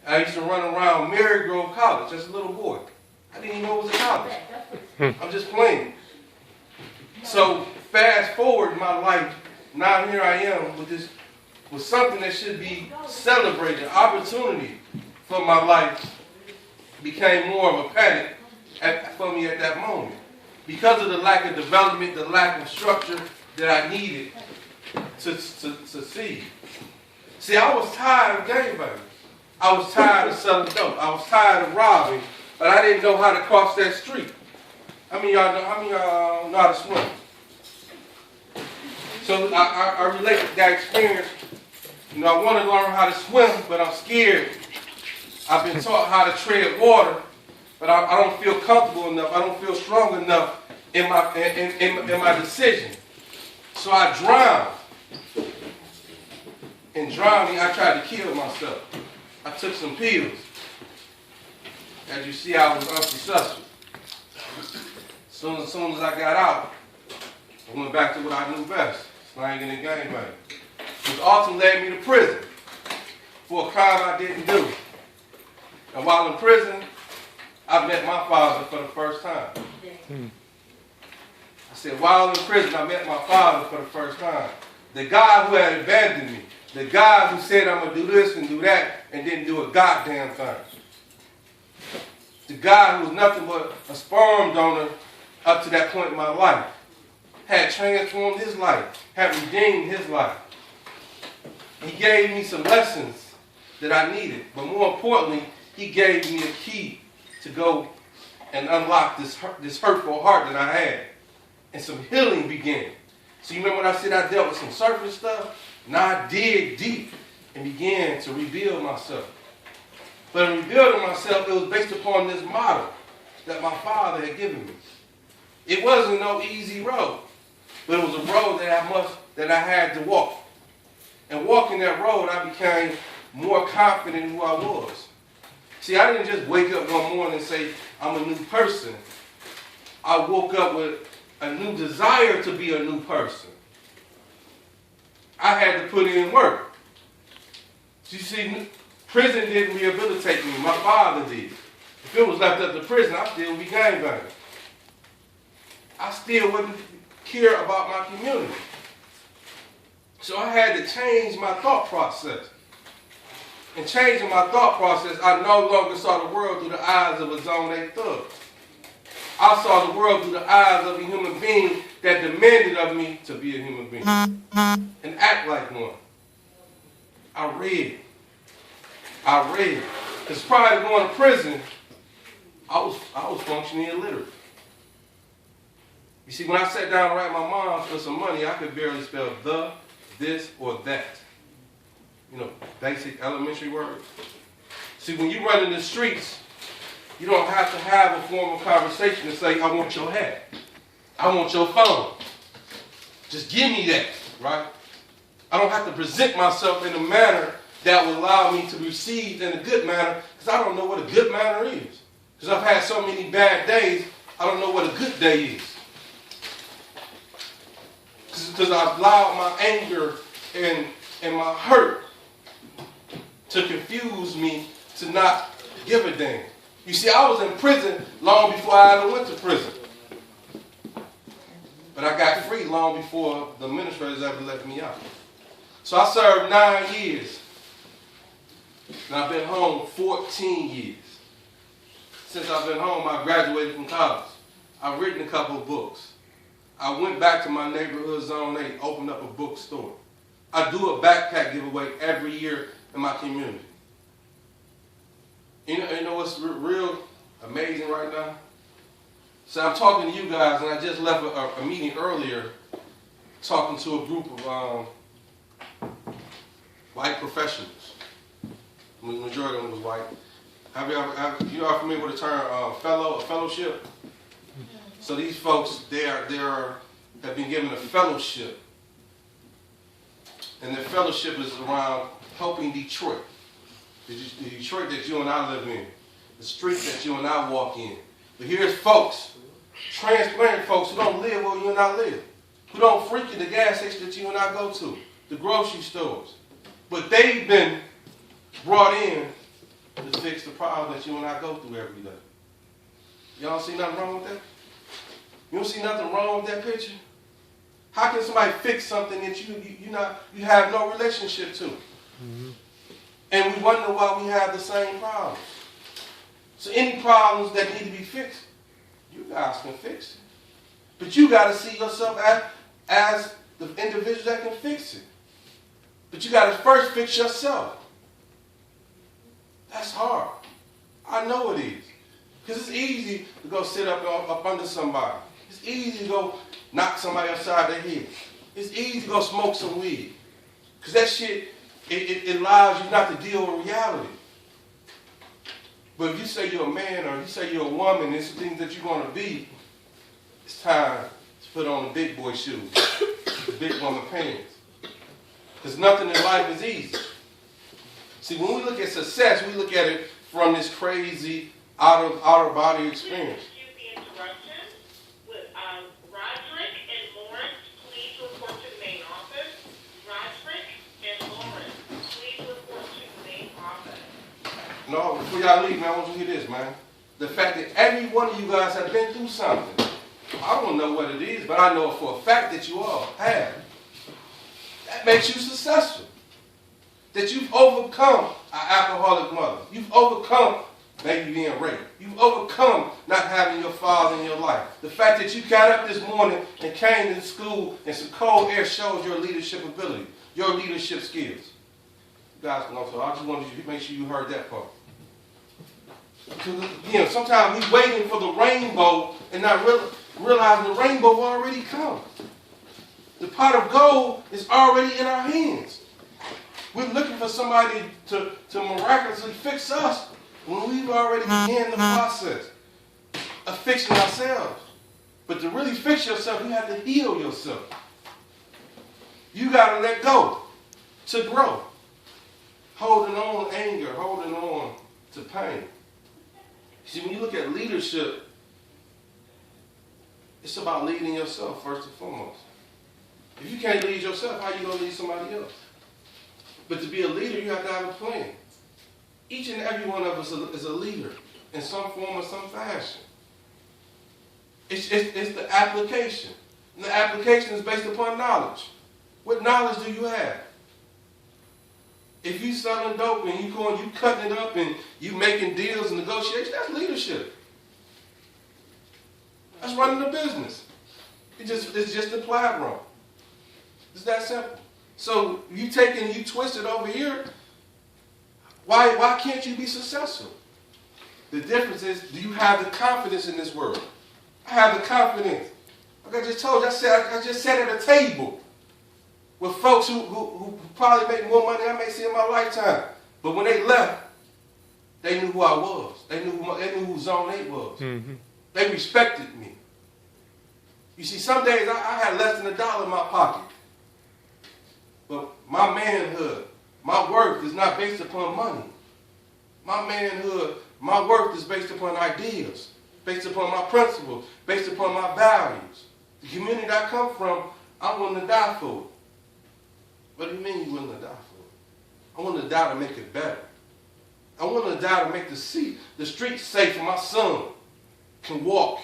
I used to run around Mary Grove College as a little boy. I didn't even know it was a college. I'm just playing. So fast forward in my life, now here I am with something that should be celebrated. Opportunity for my life became more of a panic for me at that moment. Because of the lack of development, the lack of structure that I needed to succeed. See, I was tired of gangbanging. I was tired of selling dope. I was tired of robbing, but I didn't know how to cross that street. How many of y'all know how to swim? So I relate to that experience. I want to learn how to swim, but I'm scared. I've been taught how to tread water, but I don't feel comfortable enough. I don't feel strong enough in my decision. So I drowned. In drowning, I tried to kill myself. I took some pills. As you see, I was unsuccessful. As soon as I got out, I went back to what I knew best, slanging and gangbanging. Which ultimately led me to prison for a crime I didn't do. And while in prison, I met my father for the first time. I said, while in prison, I met my father for the first time. The guy who had abandoned me. The guy who said, I'm going to do this and do that, and didn't do a goddamn thing. The guy who was nothing but a sperm donor up to that point in my life. Had transformed his life. Had redeemed his life. He gave me some lessons that I needed. But more importantly, he gave me a key to go and unlock this hurtful heart that I had. And some healing began. So you remember when I said I dealt with some surface stuff? Now I dig deep and began to rebuild myself. But in rebuilding myself, it was based upon this model that my father had given me. It wasn't no easy road, but it was a road that I had to walk. And walking that road, I became more confident in who I was. See, I didn't just wake up one morning and say, I'm a new person. I woke up with a new desire to be a new person. I had to put in work. You see, prison didn't rehabilitate me. My father did. If it was left up to prison, I'd still be gangbanging. I still wouldn't care about my community. So I had to change my thought process. In changing my thought process, I no longer saw the world through the eyes of a Zone 8 thug. I saw the world through the eyes of a human being that demanded of me to be a human being and act like one. I read. Because prior to going to prison, I was functionally illiterate. You see, when I sat down to write my mom for some money, I could barely spell the, this, or that. Basic elementary words. See, when you run in the streets, you don't have to have a formal conversation to say, I want your hat. I want your phone. Just give me that, right? I don't have to present myself in a manner that will allow me to be received in a good manner, because I don't know what a good manner is. Because I've had so many bad days, I don't know what a good day is. Because I've allowed my anger and my hurt to confuse me to not give a damn. You see, I was in prison long before I ever went to prison. But I got free long before the administrators ever let me out. So I served 9 years. And I've been home 14 years. Since I've been home, I graduated from college. I've written a couple of books. I went back to my neighborhood Zone 8, opened up a bookstore. I do a backpack giveaway every year in my community. You know what's real amazing right now? So I'm talking to you guys, and I just left a meeting earlier talking to a group of white professionals. The majority of them was white. You all familiar with the term fellowship? So these folks, they have been given a fellowship. And their fellowship is around helping Detroit. The Detroit that you and I live in. The street that you and I walk in. But here's folks, transplant folks who don't live where you and I live. Who don't frequent the gas station that you and I go to. The grocery stores. But they've been brought in fix the problem that you and I go through every day. Y'all see nothing wrong with that? You don't see nothing wrong with that picture? How can somebody fix something that you have no relationship to? Mm-hmm. And we wonder why we have the same problems. So any problems that need to be fixed, you guys can fix it. But you got to see yourself as the individual that can fix it. But you got to first fix yourself. That's hard. I know it is. Because it's easy to go sit up under somebody. It's easy to go knock somebody upside their head. It's easy to go smoke some weed. Because that shit, it allows you not to deal with reality. But if you say you're a man or you say you're a woman, it's the things that you're going to be, it's time to put on the big boy shoes, the big woman pants. Because nothing in life is easy. See, when we look at success, we look at it from this crazy outer body experience. Excuse the interruption. With Roderick and Lawrence, please report to the main office. Roderick and Lawrence, please report to the main office. No, before y'all leave, man, I want you to hear this, man. The fact that every one of you guys have been through something. I don't know what it is, but I know for a fact that you all have. That makes you successful. That you've overcome an alcoholic mother. You've overcome maybe being raped. You've overcome not having your father in your life. The fact that you got up this morning and came to school and some cold air shows your leadership ability, your leadership skills. You guys can also, I just wanted you to make sure you heard that part. Because, sometimes we waiting for the rainbow and not realizing the rainbow already come. The pot of gold is already in our hands. We're looking for somebody to miraculously fix us when we've already began the process of fixing ourselves. But to really fix yourself, you have to heal yourself. You got to let go to grow. Holding on to anger, holding on to pain. See, when you look at leadership, it's about leading yourself first and foremost. If you can't lead yourself, how are you going to lead somebody else? But to be a leader, you have to have a plan. Each and every one of us is a leader in some form or some fashion. It's the application. And the application is based upon knowledge. What knowledge do you have? If you selling dope and you cutting it up and you making deals and negotiations, that's leadership. That's running the business. It's just applied wrong. It's that simple. So you take it and you twist it over here. Why can't you be successful? The difference is, do you have the confidence in this world? I have the confidence. Like I just told you, I just sat at a table with folks who probably make more money than I may see in my lifetime. But when they left, they knew who I was. They knew who Zone 8 was. Mm-hmm. They respected me. You see, some days I had less than $1 in my pocket. But my manhood, my worth is not based upon money. My manhood, my worth is based upon ideas, based upon my principles, based upon my values. The community that I come from, I'm willing to die for it. What do you mean you're willing to die for it? I'm willing to die to make it better. I'm willing to die to make the streets safe for my son can walk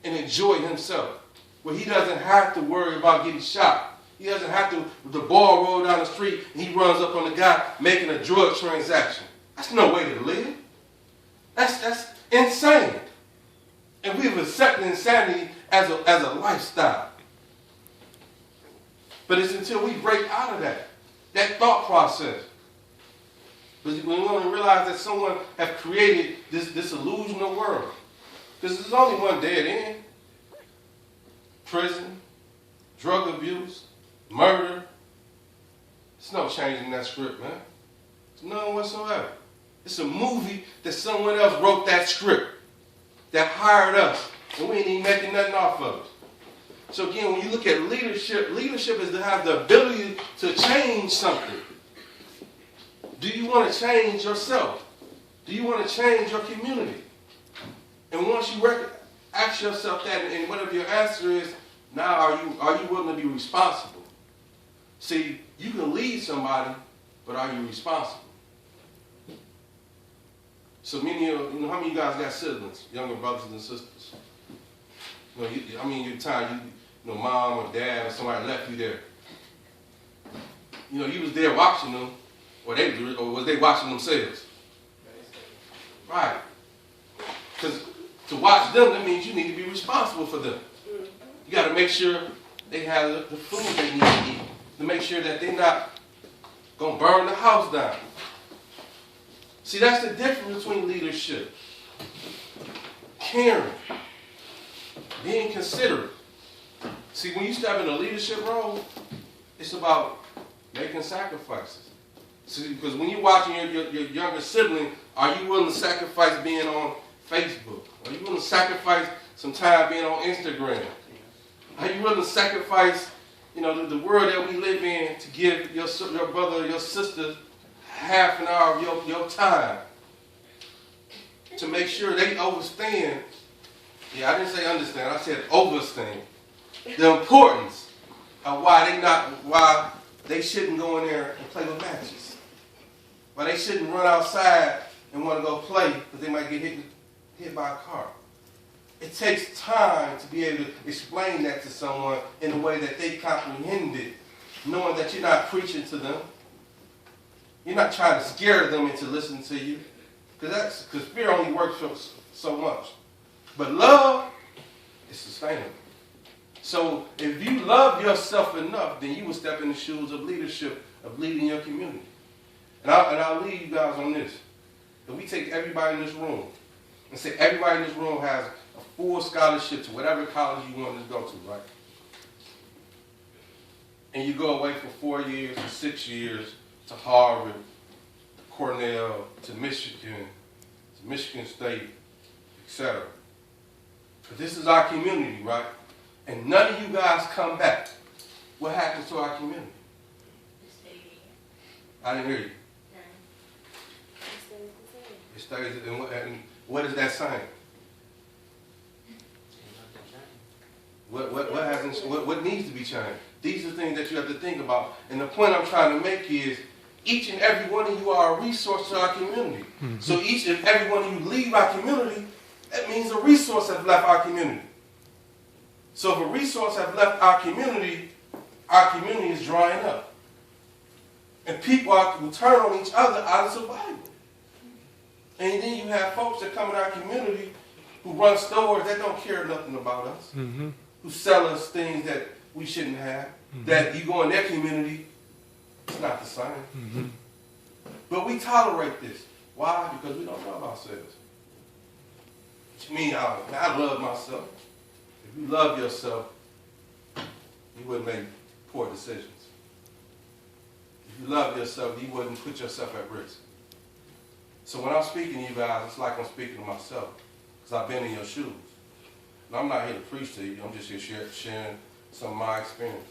and enjoy himself, where he doesn't have to worry about getting shot. He doesn't have to, the ball roll down the street and he runs up on the guy making a drug transaction. That's no way to live. That's insane. And we've accepted insanity as a lifestyle. But it's until we break out of that thought process. But we want to realize that someone has created this illusional world. Because there's only one dead end. Prison, drug abuse, murder. There's no changing that script, man. There's none whatsoever. It's a movie that someone else wrote that script, that hired us, and we ain't even making nothing off of it. So again, when you look at leadership, leadership is to have the ability to change something. Do you want to change yourself? Do you want to change your community? And once you ask yourself that, and whatever your answer is, now are you willing to be responsible? See, you can lead somebody, but are you responsible? So many of how many of you guys got siblings, younger brothers and sisters? Your time, mom or dad or somebody left you there. You was there watching them, or was they watching themselves? Right. Because to watch them, that means you need to be responsible for them. You got to make sure they have the food they need to eat. To make sure that they're not going to burn the house down. See, that's the difference between leadership. Caring. Being considerate. See, when you step in a leadership role, it's about making sacrifices. See, because when you're watching your younger sibling, are you willing to sacrifice being on Facebook? Are you willing to sacrifice some time being on Instagram? Are you willing to sacrifice, the world that we live in to give your brother or your sister half an hour of your time to make sure they understand? Yeah, I didn't say understand. I said understand the importance of why they shouldn't go in there and play with matches. Why they shouldn't run outside and want to go play because they might get hit by a car. It takes time to be able to explain that to someone in a way that they comprehend it, knowing that you're not preaching to them. You're not trying to scare them into listening to you, because fear only works for so much. But love is sustainable. So if you love yourself enough, then you will step in the shoes of leadership, of leading your community. And I'll leave you guys on this. If we take everybody in this room and say everybody in this room has a full scholarship to whatever college you want to go to, right? And you go away for 4 years or 6 years to Harvard, to Cornell, to Michigan State, etc. But this is our community, right? And none of you guys come back. What happens to our community? I didn't hear you. It stays, and what is that saying? What needs to be changed? These are things that you have to think about. And the point I'm trying to make is each and every one of you are a resource to our community. Mm-hmm. So each and every one of you leave our community, that means a resource has left our community. So if a resource has left our community is drying up. And people will turn on each other out of survival. And then you have folks that come in our community who run stores that don't care nothing about us, mm-hmm. who sell us things that we shouldn't have, mm-hmm. that you go in their community, it's not the same. Mm-hmm. But we tolerate this. Why? Because we don't love ourselves. Which means I love myself. If you love yourself, you wouldn't make poor decisions. If you love yourself, you wouldn't put yourself at risk. So when I'm speaking to you guys, it's like I'm speaking to myself, because I've been in your shoes. And I'm not here to preach to you. I'm just here sharing some of my experience,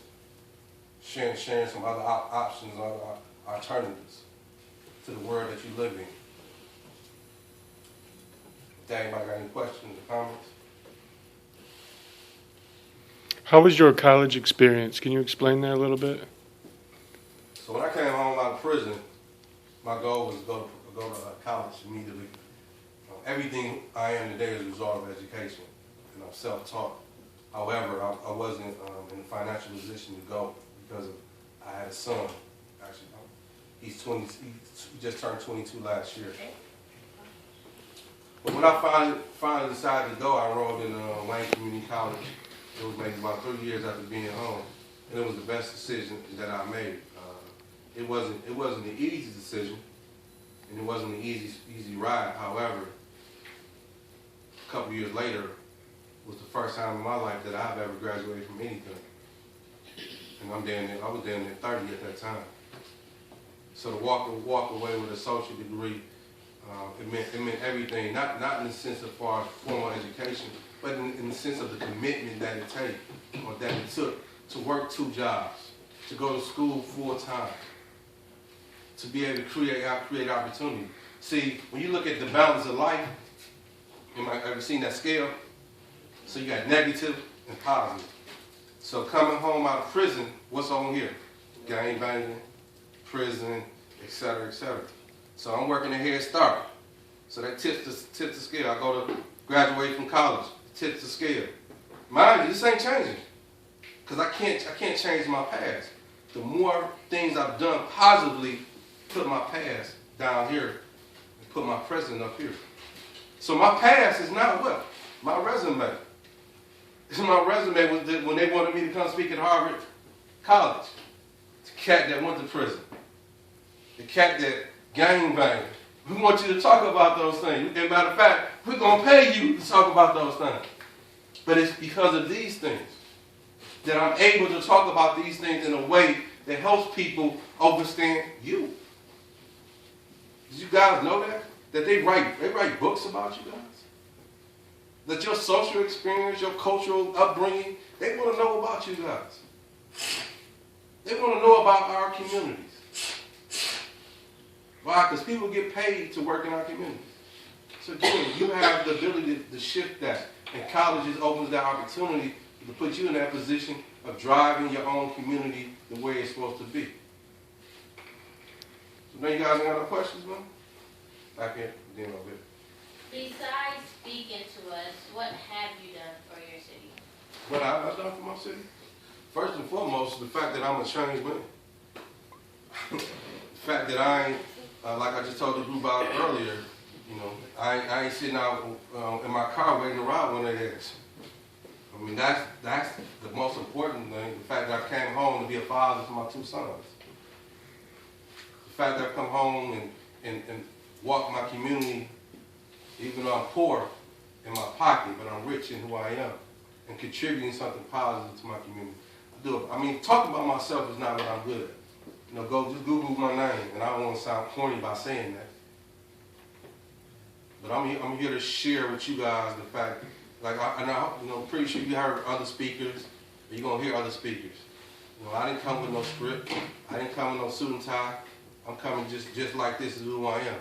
sharing some other options, other alternatives to the world that you live in. If anybody got any questions or comments? How was your college experience? Can you explain that a little bit? So when I came home out of prison, my goal was to go to college immediately. Everything I am today is a result of education, and I'm self-taught. However, I wasn't in a financial position to go because I had a son. Actually, he's 20. He just turned 22 last year. But when I finally decided to go, I enrolled in Wayne Community College. It was maybe about 3 years after being home, and it was the best decision that I made. It wasn't an easy decision, and it wasn't an easy ride. However, a couple years later was the first time in my life that I've ever graduated from anything. And I was damn near 30 at that time. So to walk away with an associate degree, it meant everything, not in the sense of far as formal education, but in the sense of the commitment that it took to work 2 jobs, to go to school full time, to be able to create opportunity. See, when you look at the balance of life, you might ever seen that scale? So you got negative and positive. So coming home out of prison, what's on here? Gang banging, prison, etc., etc. So I'm working a Head Start. So that tips the scale. I go to graduate from college, tips the scale. Mind you, this ain't changing. Because I can't change my past. The more things I've done positively, put my past down here and put my present up here. So my past is not what? My resume. My resume was when they wanted me to come speak at Harvard College. The cat that went to prison. The cat that gang banged. We want you to talk about those things. As a matter of fact, we're going to pay you to talk about those things. But it's because of these things that I'm able to talk about these things in a way that helps people understand you. Did you guys know that? That they write books about you guys? That your social experience, your cultural upbringing, they want to know about you guys. They want to know about our communities. Why? Because people get paid to work in our communities. So again, you have the ability to shift that. And colleges opens that opportunity to put you in that position of driving your own community the way it's supposed to be. So now you guys ain't got no questions, man? Back here, then over here. Besides speaking to us, what have you done for your city? What I've done for my city? First and foremost, the fact that I'm a changed man. The fact that I ain't, like I just told the group about earlier, you know, I ain't sitting out in my car waiting around when it is. I mean, that's the most important thing, the fact that I came home to be a father to my two sons. The fact that I come home and walk my community, even though I'm poor in my pocket, but I'm rich in who I am, and contributing something positive to my community. I mean, talking about myself is not what I'm good at. You know, just Google my name, and I don't want to sound corny by saying that. But I'm here to share with you guys the fact, pretty sure you heard other speakers, or you're gonna hear other speakers. You know, I didn't come with no script. I didn't come with no suit and tie. I'm coming just like this is who I am.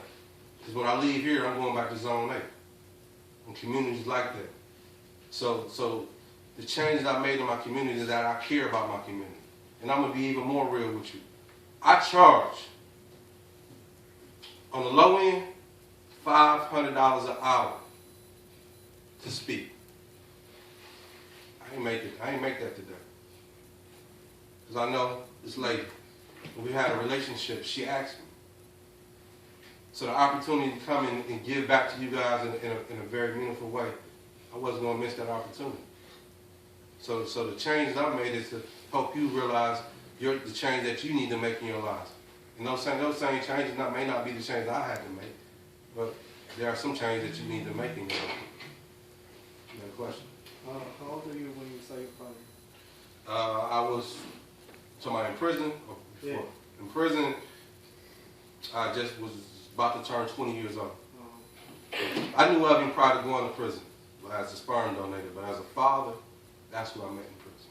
Because when I leave here, I'm going back to Zone 8. And communities like that. So the changes I made in my community is that I care about my community. And I'm gonna be even more real with you. I charge, on the low end, $500 an hour to speak. I ain't make that today. Because I know this lady, when we had a relationship, she asked me. So the opportunity to come in and give back to you guys in a very meaningful way, I wasn't going to miss that opportunity. So the change that I made is to help you realize the change that you need to make in your lives. And those same changes may not be the change that I had to make, but there are some changes that you need to make in your life. You have a question? How old were you when you saw your father? I was, in prison? Or before? Yeah. In prison, I just was about to turn 20 years old. I knew of him prior to going to prison as a sperm donor, but as a father, that's who I met in prison.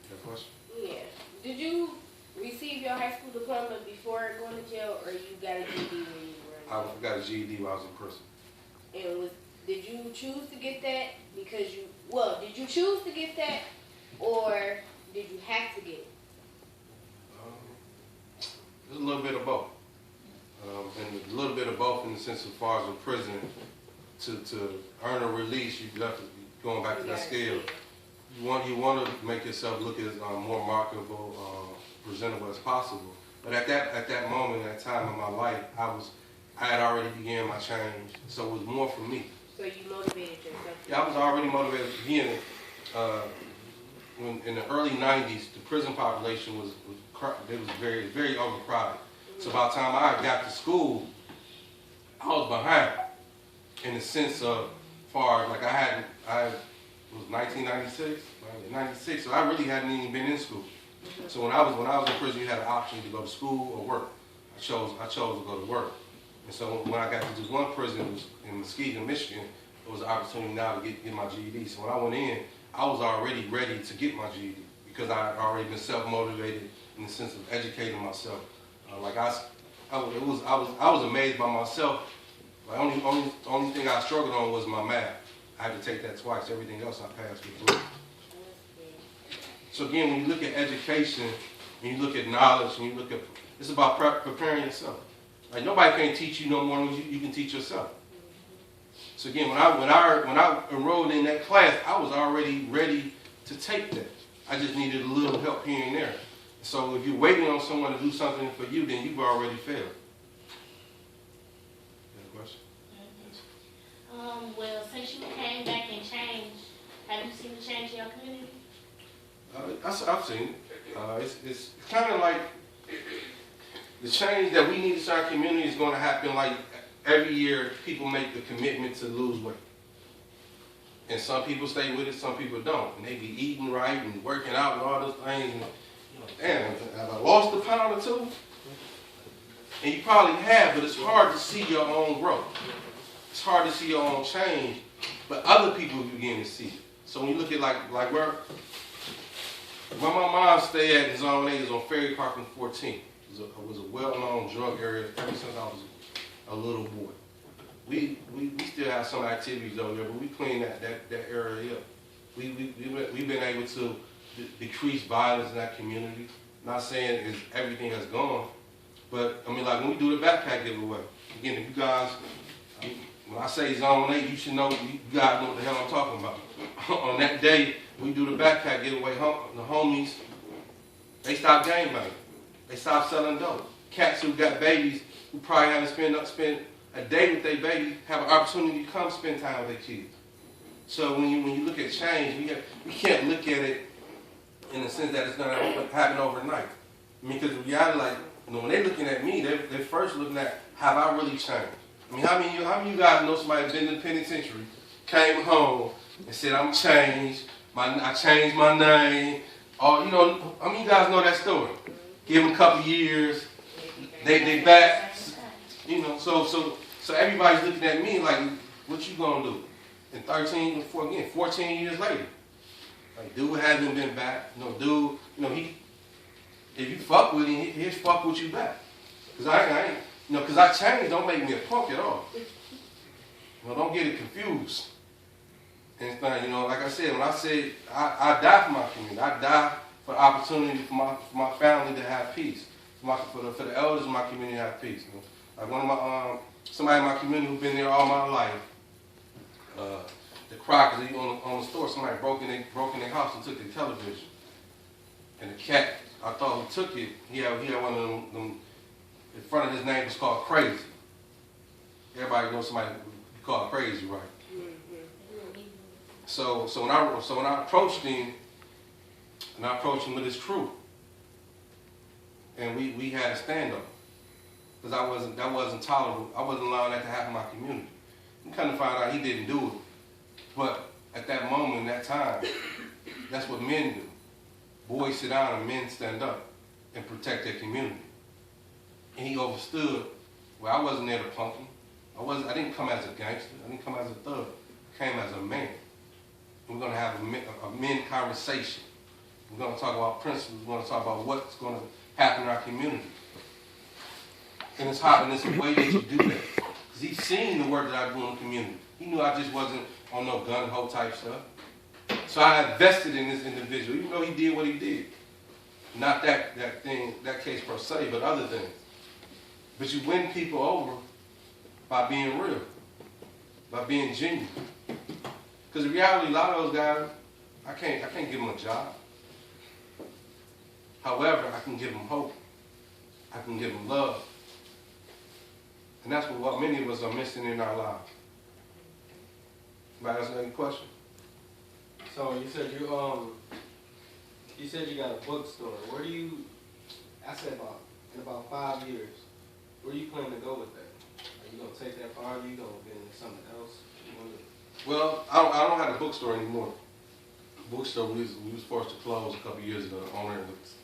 You have a question? Yeah. Did you receive your high school diploma before going to jail, or you got a GED when you were in jail? I got a GED while I was in prison. And did you choose to get that because did you choose to get that, or did you have to get it? There's a little bit of both. And a little bit of both in the sense as far as in prison, to earn a release, you have to be going back to that scale. You want to make yourself look as more marketable, presentable as possible. But at that moment, that time in my life, I had already began my change, so it was more for me. So you motivated yourself? Yeah, I was already motivated again. When in the early '90s, the prison population was very, very overcrowded. So by the time I got to school, I was behind in the sense of far like it was 1996, 96, so I really hadn't even been in school. So when I was in prison, you had an option to go to school or work. I chose to go to work. And so when I got to this one prison, it was in Muskegon, Michigan, it was an opportunity now to get my GED. So when I went in, I was already ready to get my GED because I had already been self-motivated in the sense of educating myself. I was amazed by myself. The only thing I struggled on was my math. I had to take that twice. Everything else I passed with 3. So again, when you look at education, when you look at knowledge, when you look at, it's about preparing yourself. Like nobody can teach you no more than you can teach yourself. So again, when I enrolled in that class, I was already ready to take that. I just needed a little help here and there. So if you're waiting on someone to do something for you, then you've already failed. You have a question? Well, since you came back and changed, have you seen the change in your community? I've seen it. It's kind of like the change that we need in our community is going to happen like every year people make the commitment to lose weight. And some people stay with it, some people don't. And they be eating right and working out and all those things. And you're like, damn, have I lost a pound or two? And you probably have, but it's hard to see your own growth. It's hard to see your own change, but other people begin to see it. So when you look at like where my mom stayed at in Zone 8 is on Ferry Park and 14th. It was a well-known drug area ever since I was a little boy. We still have some activities over there, but we clean that area up. We've been able to decrease violence in that community. Not saying everything has gone, but I mean, like when we do the backpack giveaway. Again, if you guys, when I say Zone 8, you should know, you guys know what the hell I'm talking about. On that day, we do the backpack giveaway. The homies, they stopped gang banging. They stopped selling dope. Cats who got babies who probably haven't spent a day with their baby have an opportunity to come spend time with their kids. So when you look at change, we can't look at it in the sense that it's going to happen overnight. I mean, because the reality, like, when they're looking at me, they're first looking at, have I really changed? I mean, how many of you guys know somebody that's been in the penitentiary, came home, and said, I'm changed, I changed my name, or, you know, how many of you guys know that story? Give them a couple years, they back, you know, so everybody's looking at me like, what you gonna do? And 14 years later. Like, dude hasn't been back. You know, dude, you know, if you fuck with him, he'll fuck with you back. Cause I ain't, you know, cause I changed don't make me a punk at all. You know, don't get it confused. And it's fine, you know, like I said, when I said I die for my community, I die for the opportunity for my family to have peace, for the elders in my community to have peace. You know? Like one of somebody in my community who's been there all my life, the Crockers, on the store, somebody broke in their house and took their television. And the cat, I thought who took it, he had one of them, in front of his name was called Crazy. Everybody knows somebody called Crazy, right? So when I approached him, and I approached him with his crew, and we had a stand-up, because that wasn't tolerable. I wasn't allowing that to happen in my community. And kind of found out he didn't do it, but at that moment, that time, that's what men do. Boys sit down and men stand up and protect their community. And he understood, well, I wasn't there to punk him. I didn't come as a gangster. I didn't come as a thug. I came as a man. We're going to have a men conversation. We're going to talk about principles. We're going to talk about what's going to happen in our community. And it's a way that you do that. Because he's seen the work that I do in the community. He knew I just wasn't on no gun-ho type stuff. So I invested in this individual, even though he did what he did. Not that case per se, but other things. But you win people over by being real, by being genuine. Because in reality, a lot of those guys, I can't give them a job. However, I can give them hope. I can give them love. And that's what many of us are missing in our lives. Anybody else have any question? So you said you got a bookstore. Where do you? I said in about 5 years. Where do you plan to go with that? Are you gonna take that far? Are you gonna get into something else? Well, I don't have a bookstore anymore. The bookstore we was forced to close a couple of years ago. The owner was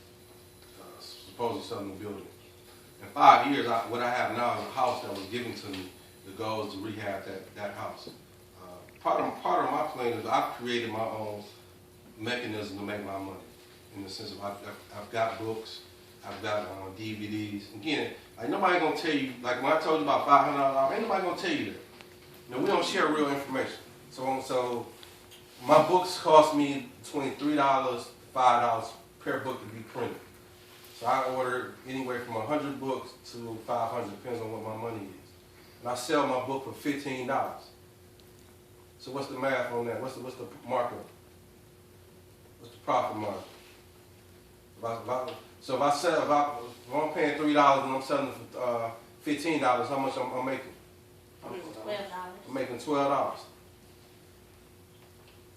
supposedly selling the building. In 5 years, what I have now is a house that was given to me. The goal is to rehab that house. Part of my plan is I've created my own mechanism to make my money. In the sense of I've got books, I've got DVDs. Again, like nobody gonna tell you. Like when I told you about $500, ain't nobody gonna tell you that. You know, we don't share real information. So my books cost me between $3 to $5 per book to be printed. So I order anywhere from 100 books to 500, depends on what my money is. And I sell my book for $15. So what's the math on that? What's the markup? What's the profit margin? So if I'm paying $3 and I'm selling it for $15, how much I'm making? $12. I'm making $12.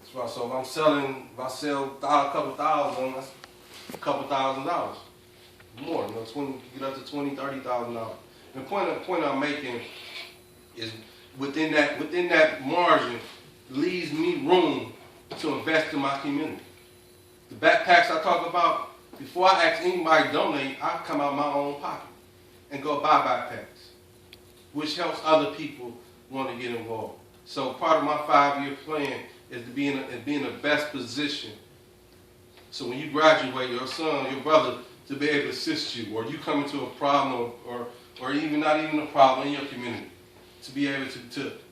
So if I sell a couple thousand, that's a couple $1,000s more. Get up to $20,000, $30,000. The point I'm making is within that margin leaves me room to invest in my community. The backpacks I talk about, before I ask anybody to donate, I come out of my own pocket and go buy backpacks, which helps other people want to get involved. So part of my 5-year plan is to be in the best position. So when you graduate, your son, your brother, to be able to assist you, or you come into a problem, or even not even a problem in your community, to be able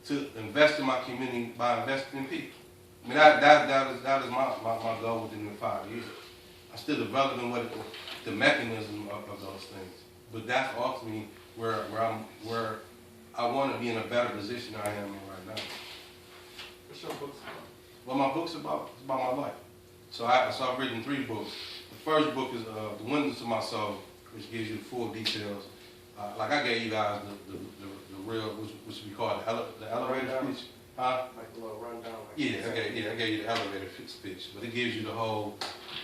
to invest in my community by investing in people. I mean, that is my goal within the 5 years. I'm still developing the mechanism of those things, but that's ultimately where I want to be in a better position than I am in right now. What's your books about? Well, my book's about my life. So I've written 3 books. The first book is The Windows to My Soul, which gives you full details. Like I gave you guys the real, which we call the elevator speech. Huh? Like a little rundown. I gave you the elevator speech, but it gives you the whole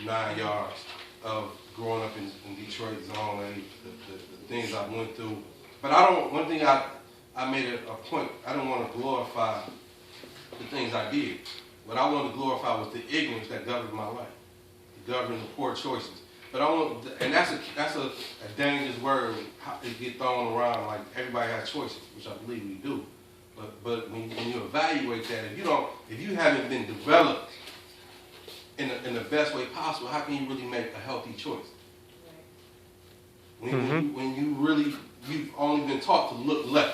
9 yards of growing up in Detroit Zone and the things I went through. But one thing I made a point, I don't want to glorify the things I did. What I wanted to glorify was the ignorance that governed my life, governed the poor choices. But and that's a dangerous word. It get thrown around like everybody has choices, which I believe we do. But when you evaluate that, if you haven't been developed in the best way possible, how can you really make a healthy choice? When you've only been taught to look left.